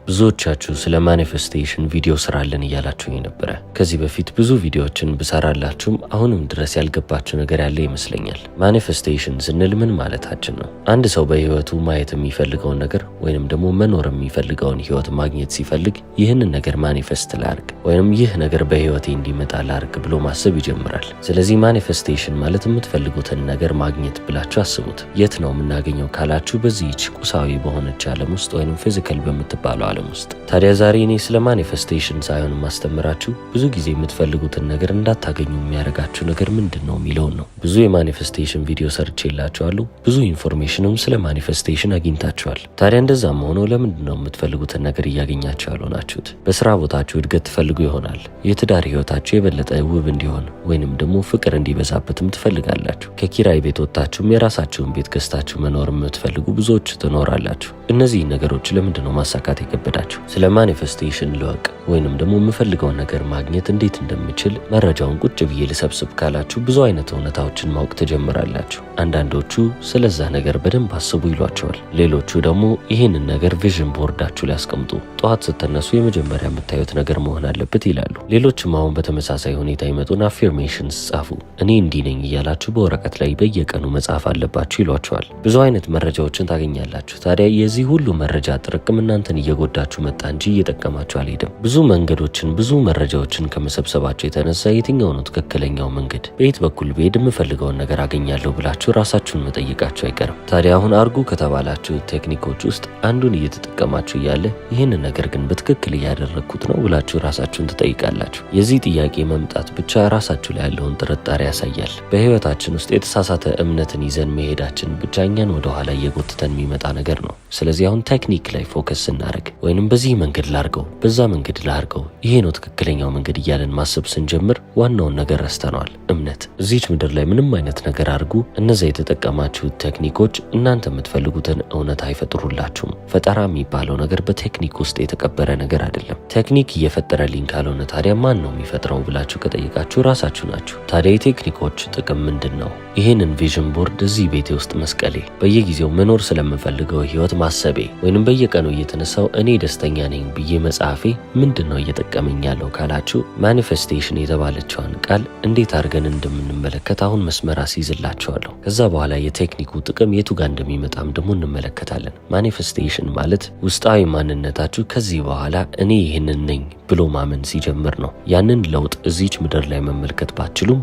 ብዙዎቻችሁ ስለ ማኒፌስቴሽን ቪዲዮ ስራልን እያላችሁኝ ነበር። ከዚህ በፊት ብዙ ቪዲዮዎችን ብሰራላችሁም አሁንም ድረስ ያልገባችሁ ነገር ያለ ይመስለኛል። ማኒፌስቴሽን ስንል ምን ማለታችን ነው? አንድ ሰው በህይወቱ ማየት የሚፈልገውን ነገር ወይንም ደግሞ መኖር የሚፈልገውን ህይወት ማግኘት ሲፈልግ ይህንን ነገር ማኒፌስት ላርግ ወይንም ይህ ነገር በህይወቴ እንዲመጣ ላርግ ብሎ ማሰብ ይጀምራል። ስለዚህ ማኒፌስቴሽን ማለት የምትፈልጉትን ነገር ማግኘት ብላችሁ አስቡት። የት ነው የምናገኘው ካላችሁ በዚህች ቁሳዊ በሆነች ዓለም ውስጥ ወይንም ፊዚካል በምትባለው ዓለም ውስጥ። ታዲያ ዛሬ እኔ ስለ ማኒፌስቴሽን ሳይሆን ማስተምራችሁ ብዙ ጊዜ የምትፈልጉትን ነገር እንዳታገኙ የሚያደርጋችሁ ነገር ምንድነው የሚለውን ነው። ብዙ የማኒፌስቴሽን ቪዲዮ ሰርቼላችኋለሁ። ብዙ ኢንፎርሜሽንም ስለ ማኒፌስቴሽን አግኝታችኋል። ታዲያ እንደዛም ሆኖ ለምንድነው የምትፈልጉትን ነገር እያገኛችሁ ያልሆናችሁት? በስራ ቦታችሁ እድገት ትፈልጉ ይሆናል። የትዳር ህይወታችሁ የበለጠ ውብ እንዲሆን ወይንም ደግሞ ፍቅር እንዲበዛበትም ትፈልጋላችሁ። ከኪራይ ቤት ወጣችሁም የራሳችሁን ቤት ገዝታችሁ መኖር የምትፈልጉ ብዙዎች ትኖራላችሁ። እነዚህ ነገሮች ለምንድነው ማሳካት የከበዳችሁ? ስለ ማኒፌስቴሽን ልወቅ ወይንም ደግሞ የምፈልገውን ነገር ማግኘት እንዴት እንደምችል መረጃውን ቁጭ ብዬ ልሰብስብ ካላችሁ ብዙ አይነት እውነታዎችን ማወቅ ትጀምራላችሁ። አንዳንዶቹ ስለዛ ነገር በደንብ አስቡ ይሏቸዋል። ሌሎቹ ደግሞ ይህንን ነገር ቪዥን ቦርዳችሁ ላይ አስቀምጡ፣ ጠዋት ስትነሱ የመጀመሪያ የምታዩት ነገር መሆን አለበት ይላሉ። ሌሎችም አሁን በተመሳሳይ ሁኔታ ይመጡና አፊርሜሽንስ ጻፉ፣ እኔ እንዲህ ነኝ እያላችሁ በወረቀት ላይ በየቀኑ መጻፍ አለባችሁ ይሏቸዋል። ብዙ አይነት መረጃዎችን ታገኛላችሁ። ታዲያ የዚህ ሁሉ መረጃ ጥርቅም እናንተን እየጎዳችሁ መጣ እንጂ እየጠቀማችሁ አልሄድም። ብዙ መንገዶችን ብዙ መረጃዎችን ከመሰብሰባችሁ የተነሳ የትኛው ነው ትክክለኛው መንገድ፣ በየት በኩል ብሄድ የምፈልገውን ነገር አገኛለሁ ብላችሁ ራሳችሁን መጠየቃችሁ አይቀርም። ታዲያ አሁን አርጉ ከተባላችሁ ቴክኒኮች ውስጥ አንዱን እየተጠቀማችሁ እያለ ይህንን ነገር ግን በትክክል እያደረግኩት ነው ብላችሁ ራሳችሁን ትጠይቃላችሁ። የዚህ ጥያቄ መምጣት ብቻ ራሳችሁ ላይ ያለውን ጥርጣሬ ያሳያል። በህይወታችን ውስጥ የተሳሳተ እምነትን ይዘን መሄዳችን ብቻ እኛን ወደኋላ እየጎትተን የሚመጣ ነገር ነው። ስለዚህ አሁን ቴክኒክ ላይ ፎከስ ስናደርግ ወይንም በዚህ መንገድ ላርገው በዛ መንገድ ላርገው ይሄ ነው ትክክለኛው መንገድ እያለን ማሰብ ስንጀምር ዋናውን ነገር ረስተነዋል፣ እምነት። እዚች ምድር ላይ ምንም አይነት ነገር አድርጉ፣ እነዚያ የተጠቀማችሁት ቴክኒኮች እናንተ የምትፈልጉትን እውነት አይፈጥሩላችሁም። ፈጠራ የሚባለው ነገር በቴክኒክ ውስጥ የተቀበረ ነገር አይደለም። ቴክኒክ እየፈጠረልኝ ካልሆነ ታዲያ ማን ነው የሚፈጥረው ብላችሁ ከጠየቃችሁ ራሳችሁ ናችሁ። ታዲያ የቴክኒኮች ጥቅም ምንድን ነው? ይህንን ቪዥን ቦርድ እዚህ ቤቴ ውስጥ መስቀሌ፣ በየጊዜው መኖር ስለምፈልገው ህይወት ማሰቤ ወይንም በየቀኑ እየተነሳው እኔ ደስተኛ ነኝ ብዬ መጻፌ ምንድን ነው እየጠቀመኝ ያለው ካላችሁ ማኒፌስቴሽን የተባለችውን ቃል እንዴት አድርገን እንደምንመለከት አሁን መስመር አስይዝላችኋለሁ። ከዛ በኋላ የቴክኒኩ ጥቅም የቱ ጋር እንደሚመጣም ደግሞ እንመለከታለን። ማኒፌስቴሽን ማለት ውስጣዊ ማንነታችሁ ከዚህ በኋላ እኔ ይህንን ነኝ ብሎ ማመን ሲጀምር ነው። ያንን ለውጥ እዚች ምድር ላይ መመልከት ብችሉም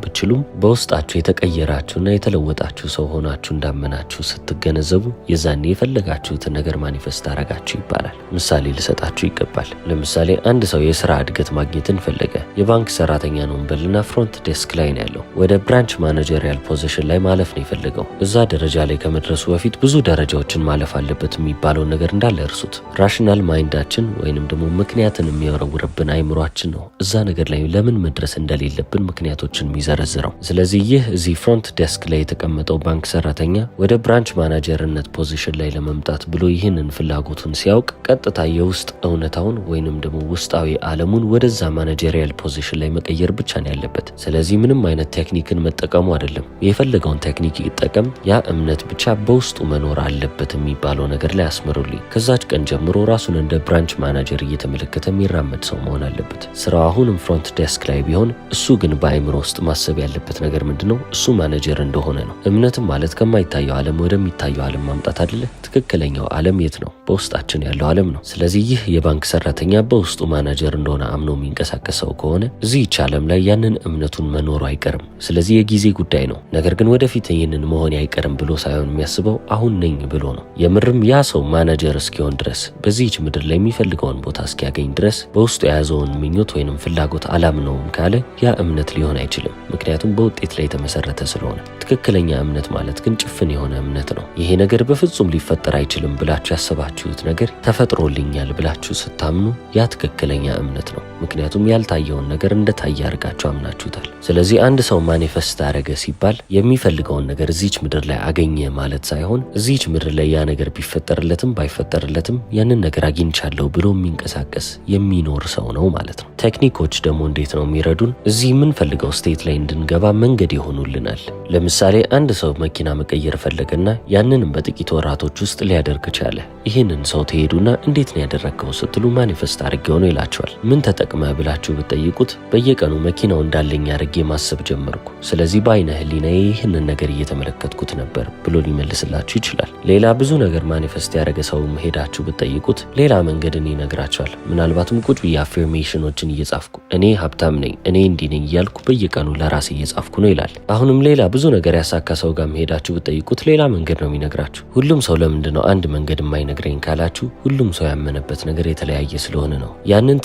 በውስጣችሁ የተቀየራችሁና የተለወጣችሁ ሰው ሆናችሁ እንዳመናችሁ ስትገነዘቡ የዛኔ የፈለጋችሁትን ነገር ማኒፌስት አረጋችሁ ይባላል። ምሳሌ ልሰጣችሁ ይገባል። ለምሳሌ አንድ ሰው የስራ እድገት ማግኘትን ፈለገ። የባንክ ሰራተኛ ነው እንበልና ፍሮንት ዴስክ ላይ ነው ያለው። ወደ ብራንች ማኔጀሪያል ፖዚሽን ላይ ማለፍ ነው የፈለገው። እዛ ደረጃ ላይ ከመድረሱ በፊት ብዙ ደረጃዎችን ማለፍ አለበት የሚባለውን ነገር እንዳለ እርሱት። ራሽናል ማይንዳችን ወይንም ደግሞ ምክንያትን የሚወረውርብን አይምሯችን ነው እዛ ነገር ላይ ለምን መድረስ እንደሌለብን ምክንያቶችን የሚዘረዝረው። ስለዚህ ይህ እዚህ ፍሮንት ዴስክ ላይ የተቀመጠው ባንክ ሰራተኛ ወደ ብራንች ማናጀርነት ፖዚሽን ላይ ለመምጣት ብሎ ይህንን ፍላጎቱን ሲያውቅ ቀጥታ የውስጥ እውነታውን ወይንም ደግሞ ውስጣዊ ዓለሙን ወደዛ ማናጀሪያል ፖዚሽን ላይ መቀየር ብቻ ነው ያለበት። ስለዚህ ምንም አይነት ቴክኒክን መጠቀሙ አይደለም። የፈለገውን ቴክኒክ ይጠቀም፣ ያ እምነት ብቻ በውስጡ መኖር አለበት የሚባለው ነገር ላይ አስምሩልኝ። ከዛች ቀን ጀምሮ ራሱን እንደ ብራንች ማናጀር እየተመለከተ የሚራመድ ሰው መሆን አለበት። ስራው አሁንም ፍሮንት ዴስክ ላይ ቢሆን እሱ ግን በአይምሮ ውስጥ ማሰብ ያለበት ነገር ምንድነው? እሱ ማናጀር እንደሆነ ነው። እምነትም ማለት ከማይታየው ዓለም ወደሚታየው ዓለም ማምጣት አይደለ? ትክክለኛው ዓለም የት ነው? በውስጣችን ያለው ዓለም ነው። ስለዚህ ይህ የባንክ ሰራተኛ በውስጡ ማናጀር እንደሆነ አምኖ የሚንቀሳቀሰው ከሆነ እዚህች ዓለም ላይ ያንን እምነቱን መኖሩ አይቀርም። ስለዚህ የጊዜ ጉዳይ ነው። ነገር ግን ወደፊት ይህንን መሆን አይቀርም ብሎ ሳይሆን የሚያስበው አሁን ነኝ ብሎ ነው። የምርም ያ ሰው ማናጀር እስኪሆን ድረስ በዚህች ምድር ላይ የሚፈልገውን ቦታ እስኪያገኝ ድረስ በውስጡ የያዘውን ምኞት ወይንም ፍላጎት አላምነውም ካለ ያ እምነት ሊሆን አይችልም። ምክንያቱም በውጤት ላይ የተመሰረተ ስለሆነ። ትክክለኛ እምነት ማለት ግን ጭፍን የሆነ እምነት ነው። ይሄ ነገር በፍጹም ሊፈጠር አይችልም ብላችሁ ያሰባችሁት ነገር ተፈጥሮልኛል ብላችሁ ስታምኑ ያ ትክክለኛ እምነት ነው። ምክንያቱም ያልታየውን ነገር እንደታየ አድርጋችሁ አምናችሁታል። ስለዚህ አንድ ሰው ማኒፌስት አደረገ ሲባል የሚፈልገውን ነገር እዚች ምድር ላይ አገኘ ማለት ሳይሆን እዚች ምድር ላይ ያ ነገር ቢፈጠርለትም ባይፈጠርለትም ያንን ነገር አግኝቻለሁ ብሎ የሚንቀሳቀስ የሚኖር ሰው ነው ማለት ነው። ቴክኒኮች ደግሞ እንዴት ነው የሚረዱን? እዚህ የምንፈልገው ስቴት ላይ እንድንገባ መንገድ ይሆኑልናል። ለምሳሌ አንድ ሰው መኪና መቀየር ፈለገና ያንንም በጥቂት ወራቶች ውስጥ ሊያደርግ ቻለ። ይህንን ሰው ትሄዱና እንዴት ነው ያደረግከው ስትሉ ማኒፌስት አድርጌው ነው ይላቸዋል። ምን ተጠቅመህ ብላችሁ ብትጠይቁት በየቀኑ መኪናው እንዳለኝ አድርጌ ማሰብ ጀመርኩ፣ ስለዚህ በአይነ ህሊናዬ ይህንን ነገር እየተመለከትኩት ነበር ብሎ ሊመልስላችሁ ይችላል። ሌላ ብዙ ነገር ማኒፌስት ያደረገ ሰው ሄዳችሁ ብትጠይቁት ሌላ መንገድን ይነግራቸዋል። ምናልባትም ቁጭ ብዬ አፌርሜሽኖችን እየጻፍኩ እኔ ሀብታም ነኝ፣ እኔ እንዲህ ነኝ እያልኩ በየቀኑ ለራሴ እየጻፍኩ ነው ይላል። አሁንም ሌላ ብዙ ነገር ያሳካ ሰው ጋር ሄዳችሁ ብትጠይቁት ሌላ መንገድ ነው የሚነግራችሁ። ሁሉም ሰው ለምንድን ነው አንድ መንገድ የማይነግረኝ ካላችሁ ሁሉም ሰው ያመነበት ነገር የተለያየ ስለሆነ ነው። ያንን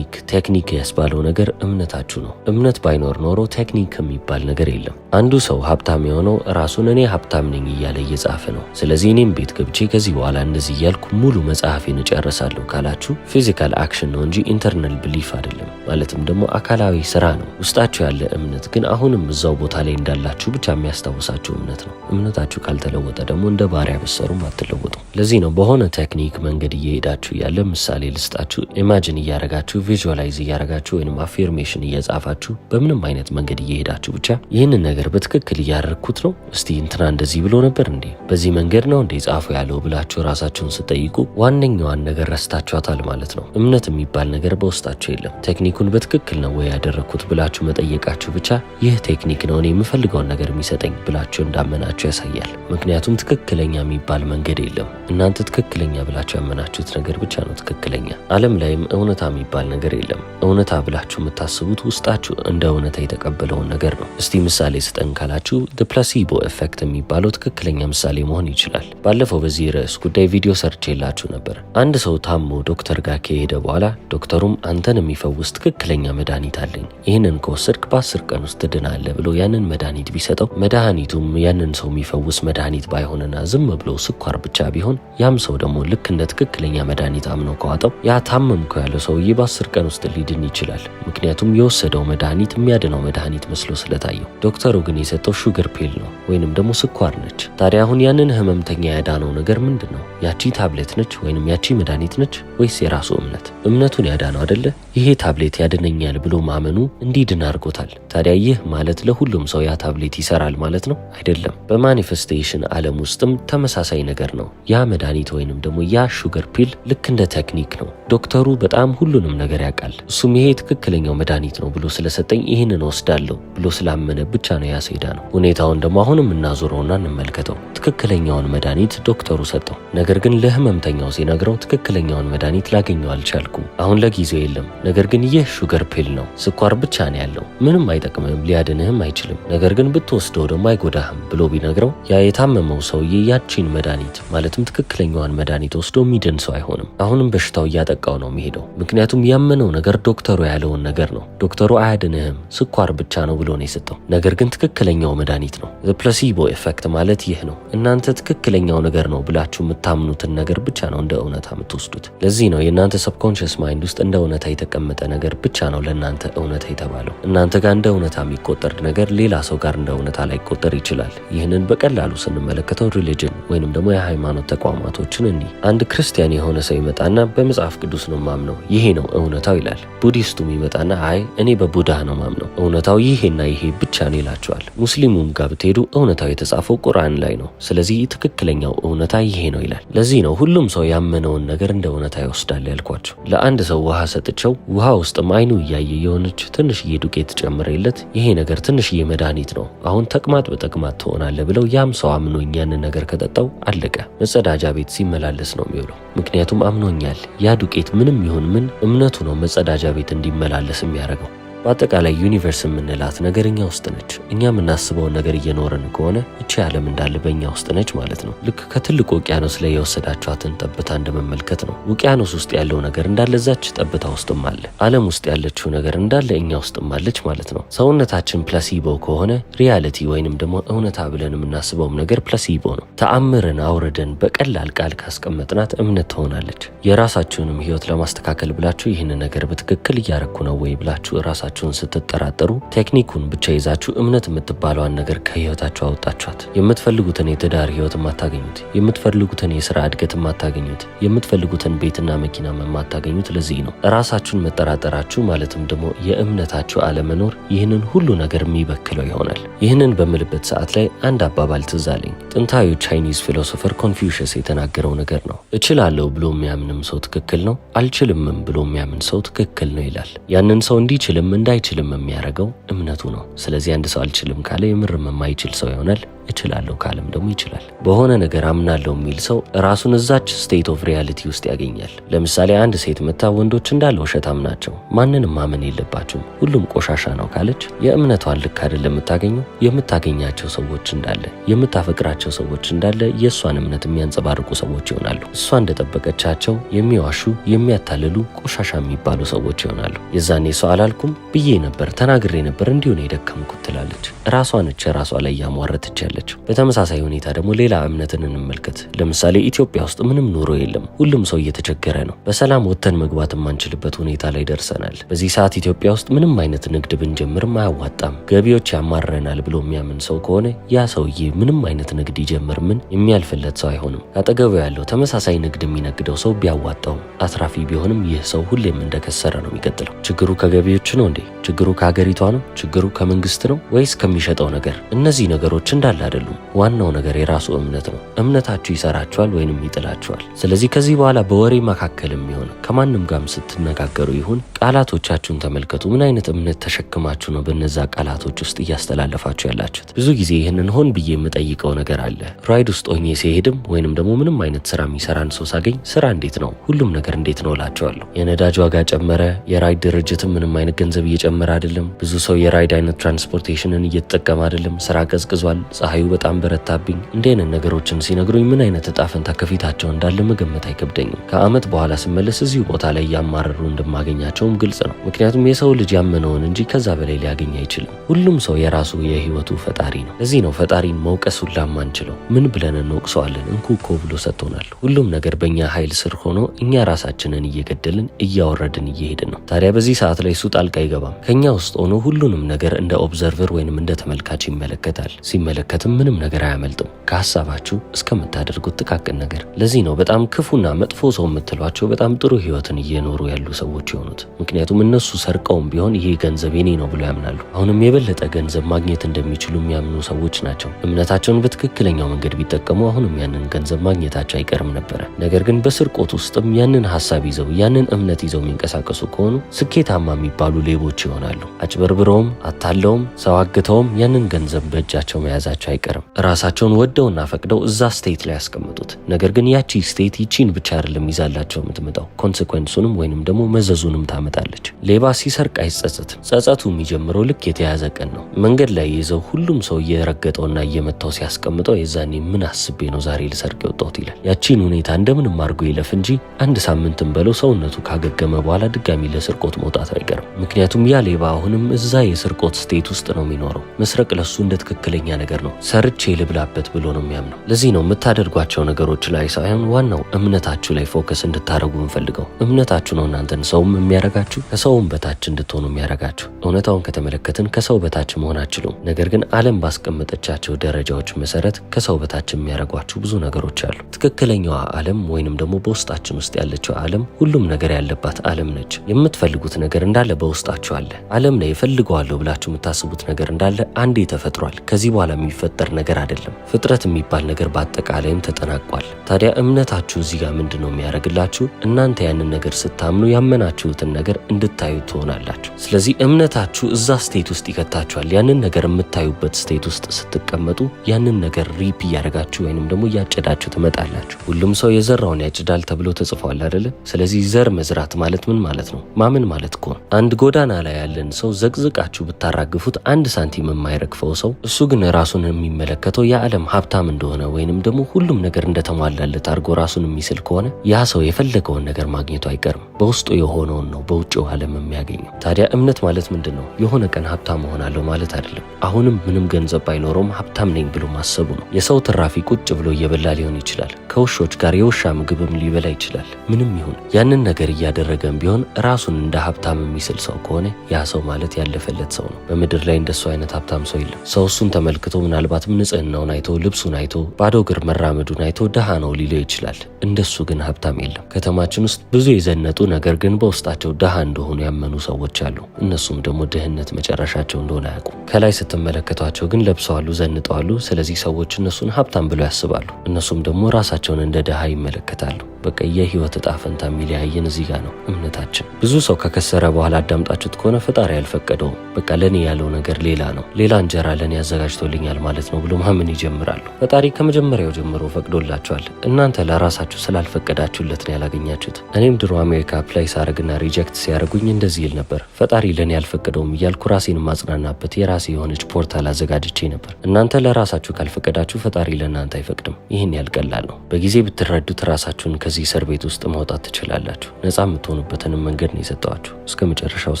ቴክኒክ ያስባለው ነገር እምነታችሁ ነው። እምነት ባይኖር ኖሮ ቴክኒክ የሚባል ነገር የለም። አንዱ ሰው ሀብታም የሆነው ራሱን እኔ ሀብታም ነኝ እያለ እየጻፈ ነው። ስለዚህ እኔም ቤት ገብቼ ከዚህ በኋላ እንደዚህ እያልኩ ሙሉ መጽሐፌን እጨርሳለሁ ካላችሁ ፊዚካል አክሽን ነው እንጂ ኢንተርናል ብሊፍ አይደለም። ማለትም ደግሞ አካላዊ ስራ ነው። ውስጣችሁ ያለ እምነት ግን አሁንም እዛው ቦታ ላይ እንዳላችሁ ብቻ የሚያስታውሳችሁ እምነት ነው። እምነታችሁ ካልተለወጠ ደግሞ እንደ ባሪያ ብትሰሩም አትለወጡም። ለዚህ ነው በሆነ ቴክኒክ መንገድ እየሄዳችሁ ያለ ምሳሌ ልስጣችሁ። ኢማጂን እያረጋችሁ ቪዥዋላይዝ እያረጋችሁ ወይንም አፌርሜሽን እየጻፋችሁ በምንም አይነት መንገድ እየሄዳችሁ ብቻ ይህንን ነገር በትክክል እያደረግኩት ነው፣ እስቲ እንትና እንደዚህ ብሎ ነበር እንዴ፣ በዚህ መንገድ ነው እንዴ ጻፉ ያለው ብላችሁ ራሳችሁን ስጠይቁ ዋነኛዋን ነገር ረስታችኋታል ማለት ነው። እምነት የሚባል ነገር በውስጣችሁ የለም። ቴክኒኩን በትክክል ነው ወይ ያደረግኩት ብላችሁ መጠየቃችሁ ብቻ ይህ ቴክኒክ ነው እኔ የምፈልገውን ነገር የሚሰጠኝ ብላችሁ እንዳመናችሁ ያሳያል። ምክንያቱም ትክክለኛ የሚባል መንገድ የለም። እናንተ ትክክለኛ ብላችሁ ያመናችሁት ነገር ብቻ ነው ትክክለኛ። ዓለም ላይም እውነታ የሚባል ነገር የለም። እውነታ ብላችሁ የምታስቡት ውስጣችሁ እንደ እውነታ የተቀበለውን ነገር ነው። እስቲ ምሳሌ ስጠን ካላችሁ ፕላሲቦ ኤፌክት የሚባለው ትክክለኛ ምሳሌ መሆን ይችላል። ባለፈው በዚህ ርዕስ ጉዳይ ቪዲዮ ሰርቼላችሁ ነበር። አንድ ሰው ታሞ ዶክተር ጋር ከሄደ በኋላ ዶክተሩም አንተን የሚፈውስ ትክክለኛ መድኃኒት አለኝ፣ ይህንን ከወሰድክ በ10 ቀን ውስጥ ትድናለህ ብሎ ያንን መድኃኒት ቢሰጠው መድኃኒቱም ያንን ሰው የሚፈውስ መድኃኒት ባይሆንና ዝም ብሎ ስኳር ብቻ ቢሆን ያም ሰው ደግሞ ልክ እንደ ትክክለኛ መድኃኒት አምኖ ከዋጠው ያ ታመምኩ ያለው ሰውዬ በ10 ቀን ውስጥ ሊድን ይችላል። ምክንያቱም የወሰደው መድኃኒት የሚያድነው መድኃኒት መስሎ ስለታየው። ዶክተሩ ግን የሰጠው ሹገር ፒል ነው ወይንም ደግሞ ስኳር ነች። ታዲያ አሁን ያንን ህመምተኛ ያዳነው ነገር ምንድን ነው? ያቺ ታብሌት ነች ወይንም ያቺ መድኃኒት ነች ወይስ የራሱ እምነት? እምነቱን ያዳነው አይደለ? ይሄ ታብሌት ያድነኛል ብሎ ማመኑ እንዲድን አድርጎታል። ታዲያ ይህ ማለት ለሁሉም ሰው ያ ታብሌት ይሰራል ማለት ነው? አይደለም። በማኒፌስቴሽን ዓለም ውስጥም ተመሳሳይ ነገር ነው። ያ መድኃኒት ወይንም ደግሞ ያ ሹገር ፒል ልክ እንደ ቴክኒክ ነው። ዶክተሩ በጣም ሁሉንም ነገር ያውቃል። እሱም ይሄ ትክክለኛው መድኃኒት ነው ብሎ ስለሰጠኝ ይህንን ወስዳለሁ ብሎ ስላመነ ብቻ ነው ያስሄዳ ነው። ሁኔታውን ደግሞ አሁንም እናዞረውና እንመልከተው። ትክክለኛውን መድኃኒት ዶክተሩ ሰጠው። ነገር ግን ለህመምተኛው ሲነግረው ትክክለኛውን መድኃኒት ላገኘው አልቻልኩም፣ አሁን ለጊዜው የለም። ነገር ግን ይህ ሹገር ፒል ነው፣ ስኳር ብቻ ነው ያለው፣ ምንም አይጠቅምህም፣ ሊያድንህም አይችልም፣ ነገር ግን ብትወስደው ደግሞ አይጎዳህም ብሎ ቢነግረው ያ የታመመው ሰውዬ ያቺን መድኃኒት ማለትም ትክክለኛዋን መድኃኒት ወስዶ የሚድን ሰው አይሆንም። አሁንም በሽታው እያጠቃው ነው የሚሄደው። ምክንያቱም ያመነው ነገር ዶክተሩ ያለውን ነገር ነው። ዶክተሩ አያድንህም፣ ስኳር ብቻ ነው ብሎ ነው የሰጠው፣ ነገር ግን ትክክለኛው መድኃኒት ነው። ፕላሲቦ ኤፌክት ማለት ይህ ነው። እናንተ ትክክለኛው ነገር ነው ብላችሁ የምታምኑትን ነገር ብቻ ነው እንደ እውነታ የምትወስዱት። ለዚህ ነው የእናንተ ሰብኮንሽስ ማይንድ ውስጥ እንደ እውነታ የተቀመጠ ነገር ብቻ ነው ለእናንተ እውነታ የተባለው። እናንተ ጋር እንደ እውነታ የሚቆጠር ነገር ሌላ ሰው ጋር እንደ እውነታ ላይቆጠር ይችላል። ይህንን በቀላሉ ስንመለከተው ሪሊጅን ወይንም ደግሞ የሃይማኖት ተቋማቶችን እኒ አንድ ክርስቲያን የሆነ ሰው ይመጣና በመጽሐፍ ቅዱስ ነው ማምነው ይሄ ነው እውነታው ይላል። ቡዲስቱም ይመጣና አይ እኔ በቡድሃ ነው ማምነው እውነታው ይሄና ይሄ ብቻ ነው ይላቸዋል። ሙስሊሙም ጋር ብትሄዱ እውነታው የተጻፈው ቁርአን ላይ ነው፣ ስለዚህ ትክክለኛው እውነታ ይሄ ነው ይላል። ለዚህ ነው ሁሉም ሰው ያመነውን ነገር እንደ እውነታ ይወስዳል ያልኳቸው። ለአንድ ሰው ውሃ ሰጥቸው ውሃ ውስጥም አይኑ እያየ የሆነች ትንሽዬ ዱቄት ጨምሬለት ይሄ ነገር ትንሽዬ መድኃኒት ነው አሁን ተቅማጥ በተቅማጥ ትሆናለህ ብለው ያም ሰው አምኖኝ ያንን ነገር ከጠጣው አለቀ። መጸዳጃ ቤት ሲመላለስ ነው የሚውለው። ምክንያቱም አምኖኛል። ያ ዱቄት ምንም ይሁን ምን እምነቱ ነው መጸዳጃ ቤት እንዲመላለስ የሚያደርገው። በአጠቃላይ ዩኒቨርስ የምንላት ነገር እኛ ውስጥ ነች። እኛ የምናስበውን ነገር እየኖርን ከሆነ እቺ ዓለም እንዳለ በእኛ ውስጥ ነች ማለት ነው። ልክ ከትልቁ ውቅያኖስ ላይ የወሰዳችኋትን ጠብታ እንደመመልከት ነው። ውቅያኖስ ውስጥ ያለው ነገር እንዳለ እዛች ጠብታ ውስጥም አለ። ዓለም ውስጥ ያለችው ነገር እንዳለ እኛ ውስጥም አለች ማለት ነው። ሰውነታችን ፕላሲቦ ከሆነ ሪያሊቲ ወይንም ደግሞ እውነታ ብለን የምናስበውም ነገር ፕላሲቦ ነው። ተአምርን አውርደን በቀላል ቃል ካስቀመጥናት እምነት ትሆናለች። የራሳችሁንም ህይወት ለማስተካከል ብላችሁ ይህንን ነገር በትክክል እያረኩ ነው ወይ ብላችሁ ራሳችሁ ራሳችሁን ስትጠራጠሩ ቴክኒኩን ብቻ ይዛችሁ እምነት የምትባለዋን ነገር ከህይወታችሁ አወጣችኋት። የምትፈልጉትን የትዳር ህይወት የማታገኙት፣ የምትፈልጉትን የስራ እድገት የማታገኙት፣ የምትፈልጉትን ቤትና መኪና የማታገኙት ለዚህ ነው። ራሳችሁን መጠራጠራችሁ ማለትም ደግሞ የእምነታችሁ አለመኖር ይህንን ሁሉ ነገር የሚበክለው ይሆናል። ይህንን በምልበት ሰዓት ላይ አንድ አባባል ትዝ አለኝ። ጥንታዊ ቻይኒዝ ፊሎሶፈር ኮንፊውሸስ የተናገረው ነገር ነው። እችላለሁ ብሎ የሚያምንም ሰው ትክክል ነው፣ አልችልምም ብሎ የሚያምን ሰው ትክክል ነው ይላል። ያንን ሰው እንዲችልም እንዳይችልም የሚያደርገው እምነቱ ነው። ስለዚህ አንድ ሰው አልችልም ካለ የምርም የማይችል ሰው ይሆናል። እችላለሁ ካለም ደግሞ ይችላል። በሆነ ነገር አምናለሁ የሚል ሰው ራሱን እዛች ስቴት ኦፍ ሪያሊቲ ውስጥ ያገኛል። ለምሳሌ አንድ ሴት መታ ወንዶች እንዳለ ውሸታም ናቸው፣ ማንንም ማመን የለባቸውም፣ ሁሉም ቆሻሻ ነው ካለች የእምነቷን ልክ አይደለም የምታገኘው። የምታገኛቸው ሰዎች እንዳለ፣ የምታፈቅራቸው ሰዎች እንዳለ የእሷን እምነት የሚያንጸባርቁ ሰዎች ይሆናሉ። እሷ እንደጠበቀቻቸው የሚዋሹ የሚያታልሉ ቆሻሻ የሚባሉ ሰዎች ይሆናሉ። የዛኔ ሰው አላልኩም ብዬ ነበር ተናግሬ ነበር እንዲሁ ነው የደከምኩት ትላለች። ራሷን ራሷ ላይ ያሟረተች ያለችው። በተመሳሳይ ሁኔታ ደግሞ ሌላ እምነትን እንመልከት። ለምሳሌ ኢትዮጵያ ውስጥ ምንም ኑሮ የለም፣ ሁሉም ሰው እየተቸገረ ነው። በሰላም ወጥተን መግባት የማንችልበት ሁኔታ ላይ ደርሰናል። በዚህ ሰዓት ኢትዮጵያ ውስጥ ምንም አይነት ንግድ ብንጀምርም አያዋጣም፣ ገቢዎች ያማረናል ብሎ የሚያምን ሰው ከሆነ ያ ሰውዬ ምንም አይነት ንግድ ይጀምር ምን የሚያልፍለት ሰው አይሆንም። አጠገቡ ያለው ተመሳሳይ ንግድ የሚነግደው ሰው ቢያዋጣው አትራፊ ቢሆንም ይህ ሰው ሁሌም እንደከሰረ ነው የሚቀጥለው። ችግሩ ከገቢዎች ነው እንዴ? ችግሩ ከሀገሪቷ ነው? ችግሩ ከመንግስት ነው ወይስ ከሚሸጠው ነገር? እነዚህ ነገሮች እንዳለ አይደሉም። ዋናው ነገር የራሱ እምነት ነው። እምነታችሁ ይሰራችኋል ወይንም ይጥላችኋል። ስለዚህ ከዚህ በኋላ በወሬ መካከልም ይሁን ከማንም ጋርም ስትነጋገሩ ይሁን ቃላቶቻችሁን ተመልከቱ። ምን አይነት እምነት ተሸክማችሁ ነው በነዛ ቃላቶች ውስጥ እያስተላለፋችሁ ያላችሁት? ብዙ ጊዜ ይህንን ሆን ብዬ የምጠይቀው ነገር አለ። ራይድ ውስጥ ሆኜ ሲሄድም ወይንም ደግሞ ምንም አይነት ስራ የሚሰራን ሰው ሳገኝ ስራ እንዴት ነው፣ ሁሉም ነገር እንዴት ነው እላቸዋለሁ። የነዳጅ ዋጋ ጨመረ፣ የራይድ ድርጅትም ምንም አይነት ገንዘብ እየጨመረ አይደለም፣ ብዙ ሰው የራይድ አይነት ትራንስፖርቴሽንን እየተጠቀመ አይደለም፣ ስራ ቀዝቅዟል፣ ፀሐዩ በጣም በረታብኝ። እንዲህ አይነት ነገሮችን ሲነግሩኝ ምን አይነት እጣ ፈንታ ከፊታቸው እንዳለ መገመት አይከብደኝም። ከአመት በኋላ ስመለስ እዚሁ ቦታ ላይ እያማረሩ እንደማገኛቸውም ግልጽ ነው። ምክንያቱም የሰው ልጅ ያመነውን እንጂ ከዛ በላይ ሊያገኝ አይችልም። ሁሉም ሰው የራሱ የህይወቱ ፈጣሪ ነው። ለዚህ ነው ፈጣሪን መውቀስ ሁላ ማንችለው። ምን ብለን እንወቅሰዋለን? እንኩ እኮ ብሎ ሰጥቶናል። ሁሉም ነገር በእኛ ኃይል ስር ሆኖ እኛ ራሳችንን እየገደልን እያወረድን እየሄድን ነው። ታዲያ በዚህ ሰዓት ላይ እሱ ጣልቃ አይገባም። ከኛ ውስጥ ሆኖ ሁሉንም ነገር እንደ ኦብዘርቨር ወይንም እንደ ተመልካች ይመለከታል። ሲመለከትም ምንም ነገር አያመልጥም፣ ከሀሳባችሁ እስከምታደርጉት ጥቃቅን ነገር። ለዚህ ነው በጣም ክፉና መጥፎ ሰው የምትሏቸው በጣም ጥሩ ህይወትን እየኖሩ ያሉ ሰዎች የሆኑት። ምክንያቱም እነሱ ሰርቀውም ቢሆን ይሄ ገንዘብ የኔ ነው ብሎ ያምናሉ። አሁንም የበለጠ ገንዘብ ማግኘት እንደሚችሉ የሚያምኑ ሰዎች ናቸው። እምነታቸውን በትክክለኛው መንገድ ቢጠቀሙ አሁንም ያንን ገንዘብ ማግኘታቸው አይቀርም ነበረ። ነገር ግን በስርቆት ውስጥም ያንን ሀሳብ ይዘው ያንን እምነት ይዘው የሚንቀሳቀሱ ከሆኑ ስኬታማ የሚባሉ ሌቦች ይሆናሉ። አጭበርብረውም አታለውም ሰው አግተውም ያንን ገንዘብ በእጃቸው መያዛቸው አይቀርም። ራሳቸውን ወደውና ፈቅደው እዛ ስቴት ላይ ያስቀምጡት። ነገር ግን ያቺ ስቴት ይቺን ብቻ አይደለም ይዛላቸው የምትመጣው፣ ኮንሲኩዌንሱንም ወይንም ደግሞ መዘዙንም ታመጣለች። ሌባ ሲሰርቅ አይጸጸትም። ጸጸቱ የሚጀምረው ልክ የተያዘ ቀን ነው። መንገድ ላይ ይዘው ሁሉም ሰው እየረገጠውና እየመታው ሲያስቀምጠው የዛኔ ምን አስቤ ነው ዛሬ ልሰርቅ የወጣሁት ይላል። ያቺን ሁኔታ እንደምንም አድርጎ ይለፍ እንጂ አንድ ሳምንትም በለው ሰውነቱ ካገገመ በኋላ ድጋሚ ለስርቆት መውጣት አይቀርም። ምክንያቱም ያ ሌባ አሁንም እዛ የስርቆት ስቴት ውስጥ ነው የሚኖረው። መስረቅ ለሱ እንደ ትክክለኛ ነገር ነው። ሰርቼ ልብላበት ብሎ ነው የሚያምነው። ለዚህ ነው የምታደርጓቸው ነገሮች ላይ ሳይሆን ዋናው እምነታችሁ ላይ ፎከስ እንድታደርጉ እንፈልገው። እምነታችሁ ነው እናንተን ሰውም የሚያረጋችሁ ከሰውም በታች እንድትሆኑ የሚያረጋችሁ። እውነታውን ከተመለከትን ከሰው በታች መሆን አትችሉም። ነገር ግን ዓለም ባስቀመጠቻቸው ደረጃዎች መሰረት ከሰው በታች የሚያረጓችሁ ብዙ ነገሮች አሉ። ትክክለኛዋ ዓለም ወይንም ደግሞ በውስጣችን ውስጥ ያለችው ዓለም ሁሉም ነገር ያለባት ዓለም ነች። የምትፈልጉት ነገር እንዳለ በውስጣችሁ አለ። ዓለም ላይ እፈልገዋለሁ ብላችሁ የምታስቡት ነገር እንዳለ አንዴ ተፈጥሯል። ከዚህ በኋላ የሚፈጠር ነገር አይደለም። ፍጥረት የሚባል ነገር በአጠቃላይም ተጠናቋል። ታዲያ እምነታችሁ እዚህ ጋር ምንድን ነው የሚያደርግላችሁ? እናንተ ያንን ነገር ስታምኑ ያመናችሁትን ነገር እንድታዩ ትሆናላችሁ። ስለዚህ እምነታችሁ እዛ ስቴት ውስጥ ይከታችኋል። ያንን ነገር የምታዩበት ስቴት ውስጥ ስትቀመጡ ያንን ነገር ሪፕ እያደረጋችሁ ወይንም ደግሞ እያጨዳችሁ ትመጣላችሁ። ሁሉም ሰው የዘራውን ያጭዳል ተብሎ ተጽፏል አይደለ? ስለዚህ ዘር መዝራት ማለት ምን ማለት ነው? ማመን ማለት እኮ ነው። አንድ ጎዳና ላይ ያለን ሰው ዘቅዝቃችሁ ብታራግፉት አንድ ሳንቲም የማይረግፈው ሰው እሱ ግን ራሱን የሚመለከተው የዓለም ሀብታም እንደሆነ ወይንም ደግሞ ሁሉም ነገር እንደተሟላለት አድርጎ ራሱን የሚስል ከሆነ ያ ሰው የፈለገውን ነገር ማግኘቱ አይቀርም። በውስጡ የሆነውን ነው በውጭው ዓለም የሚያገኘው። ታዲያ እምነት ማለት ምንድን ነው? የሆነ ቀን ሀብታም እሆናለሁ ማለት አይደለም። አሁንም ምንም ገንዘብ ባይኖረውም ሀብታም ነኝ ብሎ ማሰቡ ነው። የሰው ትራፊ ቁጭ ብሎ እየበላ ሊሆን ይችላል። ከውሾች ጋር የውሻ ምግብም ሊበላ ይችላል። ምንም ይሁን ያንን ነገር እያደረገም ቢሆን ራሱን እንደ ሀብታም የሚስል ሰው ከሆነ ያ ሰው ማለት ያለፈለት ሰው ነው። በምድር ላይ እንደሱ አይነት ሀብታም ሰው የለም። ሰው እሱን ተመልክቶ ምናልባትም ንጽህናውን አይቶ ልብሱን አይቶ ባዶ እግር መራመዱን አይቶ ድሃ ነው ሊለው ይችላል። እንደሱ ግን ሀብታም የለም። ከተማችን ውስጥ ብዙ የዘነጡ ነገር ግን በውስጣቸው ድሃ እንደሆኑ ያመኑ ሰዎች አሉ። እነሱም ደግሞ ድህነት መጨረሻቸው እንደሆነ አያውቁ። ከላይ ስትመለከቷቸው ግን ለብሰዋሉ፣ ዘንጠዋሉ። ስለዚህ ሰዎች እነሱን ሀብታም ብለው ያስባሉ። እነሱም ደግሞ ራሳቸውን እንደ ድሃ ይመለከታሉ። በቃ የህይወት እጣ ፈንታ የሚለያየን እዚህ ጋር ነው እምነታችን። ብዙ ሰው ከከሰረ በኋላ አዳምጣችሁት ከሆነ ፈጣሪ ያልፈቀደው በቃ ለኔ ያለው ነገር ሌላ ነው፣ ሌላ እንጀራ ለኔ ያዘጋጅቶልኛል ማለት ነው ብሎ ማመን ይጀምራሉ። ፈጣሪ ከመጀመሪያው ጀምሮ ፈቅዶላቸዋል። እናንተ ለራሳችሁ ስላልፈቀዳችሁለት ነው ያላገኛችሁት። እኔም ድሮ አሜሪካ አፕላይ ሳረግና ሪጀክት ሲያደርጉኝ እንደዚህ ይል ነበር። ፈጣሪ ለኔ ያልፈቀደውም እያልኩ ራሴን ማጽናናበት የራሴ የሆነች ፖርታል አዘጋጅቼ ነበር። እናንተ ለራሳችሁ ካልፈቀዳችሁ ፈጣሪ ለእናንተ አይፈቅድም። ይህን ያልቀላል ነው። በጊዜ ብትረዱት ራሳችሁን ከዚህ እስር ቤት ውስጥ ማውጣት ትችላላችሁ። ነፃ የምትሆኑበትንም መንገድ ነው የሰጠዋችሁ። እስከ መጨረሻው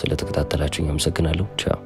ስለተከታተላችሁኝ አመሰግናለሁ። ቻው።